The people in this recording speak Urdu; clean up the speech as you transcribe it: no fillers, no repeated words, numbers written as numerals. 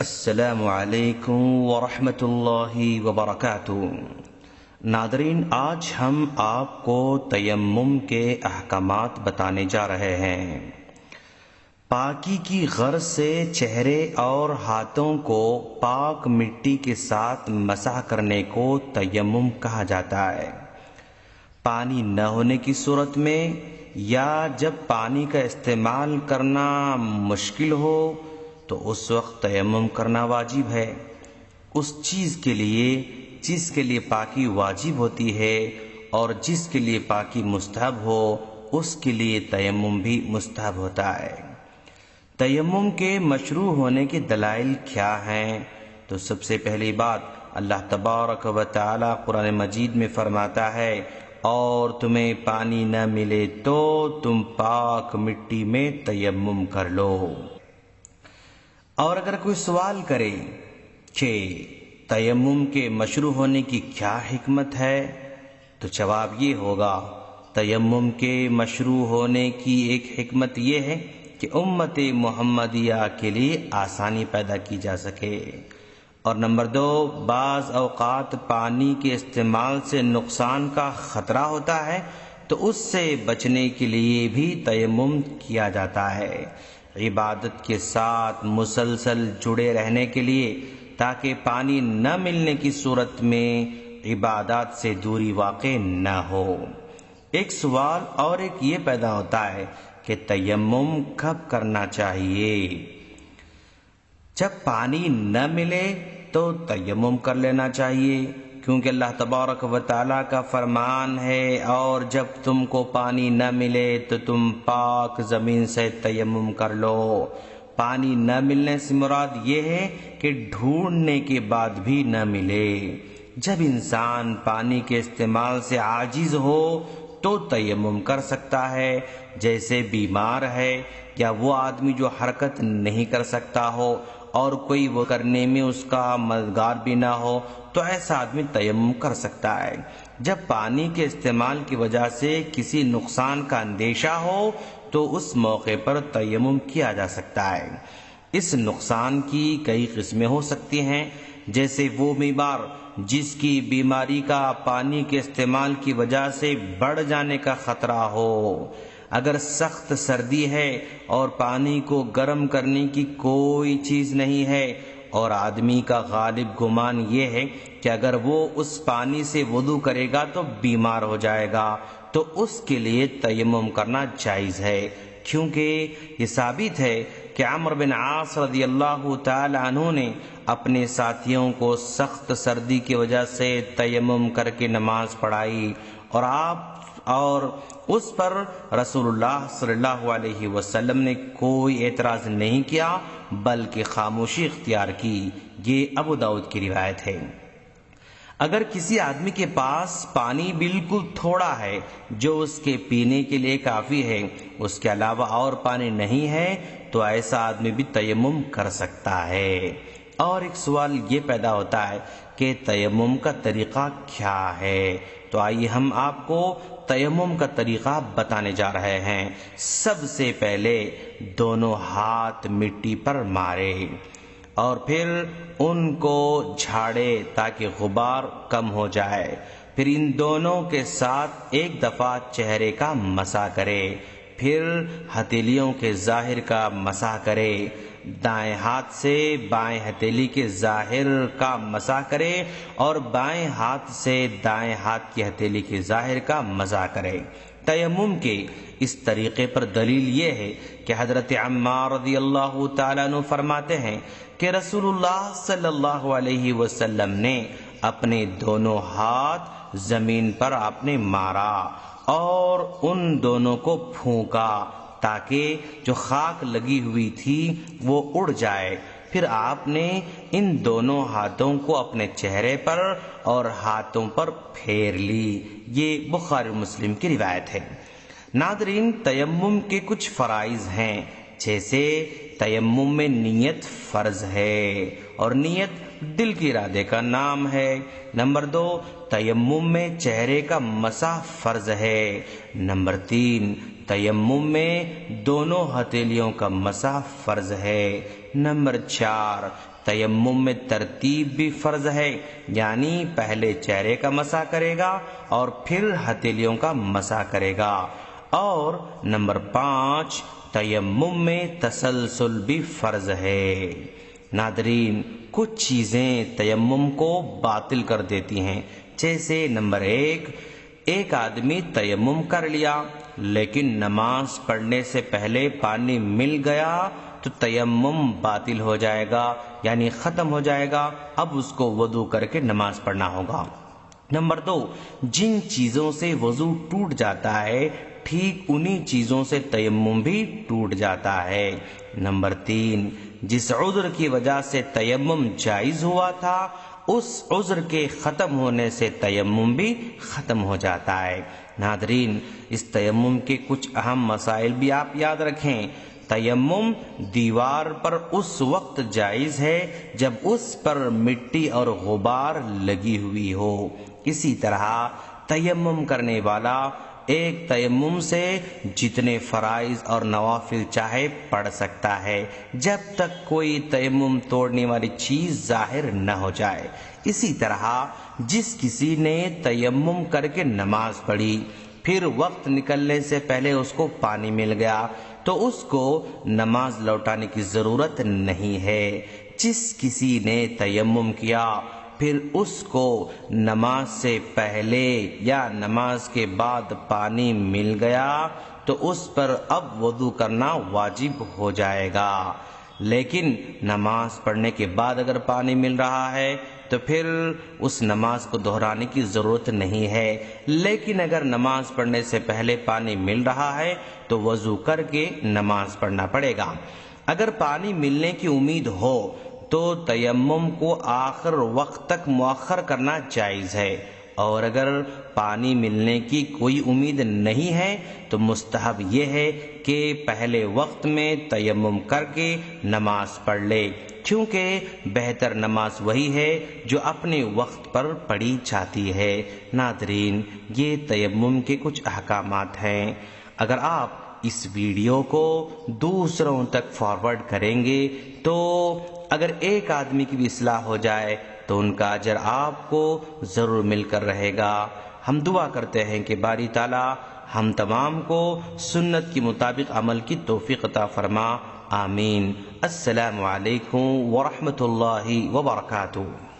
السلام علیکم ورحمۃ اللہ وبرکاتہ۔ ناظرین، آج ہم آپ کو تیمم کے احکامات بتانے جا رہے ہیں۔ پاکی کی غرض سے چہرے اور ہاتھوں کو پاک مٹی کے ساتھ مسح کرنے کو تیمم کہا جاتا ہے۔ پانی نہ ہونے کی صورت میں یا جب پانی کا استعمال کرنا مشکل ہو تو اس وقت تیمم کرنا واجب ہے۔ اس چیز کے لیے جس کے لیے پاکی واجب ہوتی ہے اور جس کے لیے پاکی مستحب ہو اس کے لیے تیمم بھی مستحب ہوتا ہے۔ تیمم کے مشروع ہونے کے دلائل کیا ہیں؟ تو سب سے پہلی بات، اللہ تبارک و تعالی قرآن مجید میں فرماتا ہے، اور تمہیں پانی نہ ملے تو تم پاک مٹی میں تیمم کر لو۔ اور اگر کوئی سوال کرے کہ تیمم کے مشروع ہونے کی کیا حکمت ہے، تو جواب یہ ہوگا، تیمم کے مشروع ہونے کی ایک حکمت یہ ہے کہ امت محمدیہ کے لیے آسانی پیدا کی جا سکے، اور نمبر 2، بعض اوقات پانی کے استعمال سے نقصان کا خطرہ ہوتا ہے تو اس سے بچنے کے لیے بھی تیمم کیا جاتا ہے، عبادت کے ساتھ مسلسل جڑے رہنے کے لیے، تاکہ پانی نہ ملنے کی صورت میں عبادات سے دوری واقع نہ ہو۔ ایک سوال اور ایک یہ پیدا ہوتا ہے کہ تیمم کب کرنا چاہیے؟ جب پانی نہ ملے تو تیمم کر لینا چاہیے، کیونکہ اللہ تبارک و تعالیٰ کا فرمان ہے، اور جب تم کو پانی نہ ملے تو تم پاک زمین سے تیمم کر لو۔ پانی نہ ملنے سے مراد یہ ہے کہ ڈھونڈنے کے بعد بھی نہ ملے۔ جب انسان پانی کے استعمال سے عاجز ہو تو تیمم کر سکتا ہے، جیسے بیمار ہے یا وہ آدمی جو حرکت نہیں کر سکتا ہو اور کوئی وہ کرنے میں اس کا مددگار بھی نہ ہو، تو ایسا آدمی تیمم کر سکتا ہے۔ جب پانی کے استعمال کی وجہ سے کسی نقصان کا اندیشہ ہو تو اس موقع پر تیمم کیا جا سکتا ہے۔ اس نقصان کی کئی قسمیں ہو سکتی ہیں، جیسے وہ بیمار جس کی بیماری کا پانی کے استعمال کی وجہ سے بڑھ جانے کا خطرہ ہو۔ اگر سخت سردی ہے اور پانی کو گرم کرنے کی کوئی چیز نہیں ہے اور آدمی کا غالب گمان یہ ہے کہ اگر وہ اس پانی سے وضو کرے گا تو بیمار ہو جائے گا، تو اس کے لیے تیمم کرنا جائز ہے، کیونکہ یہ ثابت ہے کہ عمرو بن عاص رضی اللہ تعالی عنہ نے اپنے ساتھیوں کو سخت سردی کی وجہ سے تیمم کر کے نماز پڑھائی، اور اس پر رسول اللہ صلی اللہ علیہ وسلم نے کوئی اعتراض نہیں کیا بلکہ خاموشی اختیار کی۔ یہ ابو داؤد کی روایت ہے۔ اگر کسی آدمی کے پاس پانی بالکل تھوڑا ہے جو اس کے پینے کے لیے کافی ہے، اس کے علاوہ اور پانی نہیں ہے، تو ایسا آدمی بھی تیمم کر سکتا ہے۔ اور ایک سوال یہ پیدا ہوتا ہے کہ تیمم کا طریقہ کیا ہے؟ تو آئیے ہم آپ کو تیمم کا طریقہ بتانے جا رہے ہیں۔ سب سے پہلے دونوں ہاتھ مٹی پر مارے اور پھر ان کو جھاڑے تاکہ غبار کم ہو جائے، پھر ان دونوں کے ساتھ ایک دفعہ چہرے کا مسح کرے، پھر ہتھیلیوں کے ظاہر کا مسح کرے، دائیں ہاتھ سے بائیں ہتھیلی کے ظاہر کا مسح کرے اور بائیں ہاتھ سے دائیں ہاتھ کی ہتھیلی کے ظاہر کا مسح کرے۔ تیمم کے اس طریقے پر دلیل یہ ہے کہ حضرت عمار رضی اللہ تعالیٰ عنہ فرماتے ہیں کہ رسول اللہ صلی اللہ علیہ وسلم نے اپنے دونوں ہاتھ زمین پر آپ نے مارا اور ان دونوں کو پھونکا تاکہ جو خاک لگی ہوئی تھی وہ اڑ جائے، پھر آپ نے ان دونوں ہاتھوں کو اپنے چہرے پر اور ہاتھوں پر پھیر لی۔ یہ بخاری مسلم کی روایت ہے۔ ناظرین، تیمم کے کچھ فرائض ہیں، جیسے تیمم میں نیت فرض ہے اور نیت دل کے ارادے کا نام ہے۔ نمبر 2، تیمم میں چہرے کا مسح فرض ہے۔ نمبر 3، تیمم میں دونوں ہتھیلیوں کا مسح فرض ہے۔ نمبر 4، تیمم میں ترتیب بھی فرض ہے، یعنی پہلے چہرے کا مسح کرے گا اور پھر ہتھیلیوں کا مسح کرے گا۔ اور نمبر 5، تیمم میں تسلسل بھی فرض ہے۔ ناظرین، کچھ چیزیں تیمم کو باطل کر دیتی ہیں، جیسے نمبر 1، ایک آدمی تیمم کر لیا لیکن نماز پڑھنے سے پہلے پانی مل گیا تو تیمم باطل ہو جائے گا، یعنی ختم ہو جائے گا، اب اس کو وضو کر کے نماز پڑھنا ہوگا۔ نمبر 2، جن چیزوں سے وضو ٹوٹ جاتا ہے ٹھیک انہی چیزوں سے تیمم بھی ٹوٹ جاتا ہے۔ نمبر 3، جس عذر کی وجہ سے تیمم جائز ہوا تھا اس عذر کے ختم ہونے سے تیمم بھی ختم ہو جاتا ہے۔ ناظرین، اس تیمم کے کچھ اہم مسائل بھی آپ یاد رکھیں۔ تیمم دیوار پر اس وقت جائز ہے جب اس پر مٹی اور غبار لگی ہوئی ہو۔ اسی طرح تیمم کرنے والا ایک تیمم سے جتنے فرائض اور نوافل چاہے پڑھ سکتا ہے، جب تک کوئی تیمم توڑنے والی چیز ظاہر نہ ہو جائے۔ اسی طرح جس کسی نے تیمم کر کے نماز پڑھی پھر وقت نکلنے سے پہلے اس کو پانی مل گیا تو اس کو نماز لوٹانے کی ضرورت نہیں ہے۔ جس کسی نے تیمم کیا پھر اس کو نماز سے پہلے یا نماز کے بعد پانی مل گیا تو اس پر اب وضو کرنا واجب ہو جائے گا۔ لیکن نماز پڑھنے کے بعد اگر پانی مل رہا ہے تو پھر اس نماز کو دہرانے کی ضرورت نہیں ہے، لیکن اگر نماز پڑھنے سے پہلے پانی مل رہا ہے تو وضو کر کے نماز پڑھنا پڑے گا۔ اگر پانی ملنے کی امید ہو تو تیمم کو آخر وقت تک مؤخر کرنا جائز ہے، اور اگر پانی ملنے کی کوئی امید نہیں ہے تو مستحب یہ ہے کہ پہلے وقت میں تیمم کر کے نماز پڑھ لے، کیونکہ بہتر نماز وہی ہے جو اپنے وقت پر پڑھی جاتی ہے۔ ناظرین، یہ تیمم کے کچھ احکامات ہیں۔ اگر آپ اس ویڈیو کو دوسروں تک فارورڈ کریں گے تو اگر ایک آدمی کی بھی اصلاح ہو جائے تو ان کا اجر آپ کو ضرور مل کر رہے گا۔ ہم دعا کرتے ہیں کہ باری تعالی ہم تمام کو سنت کے مطابق عمل کی توفیق عطا فرما، آمین۔ السلام علیکم ورحمۃ اللہ وبرکاتہ۔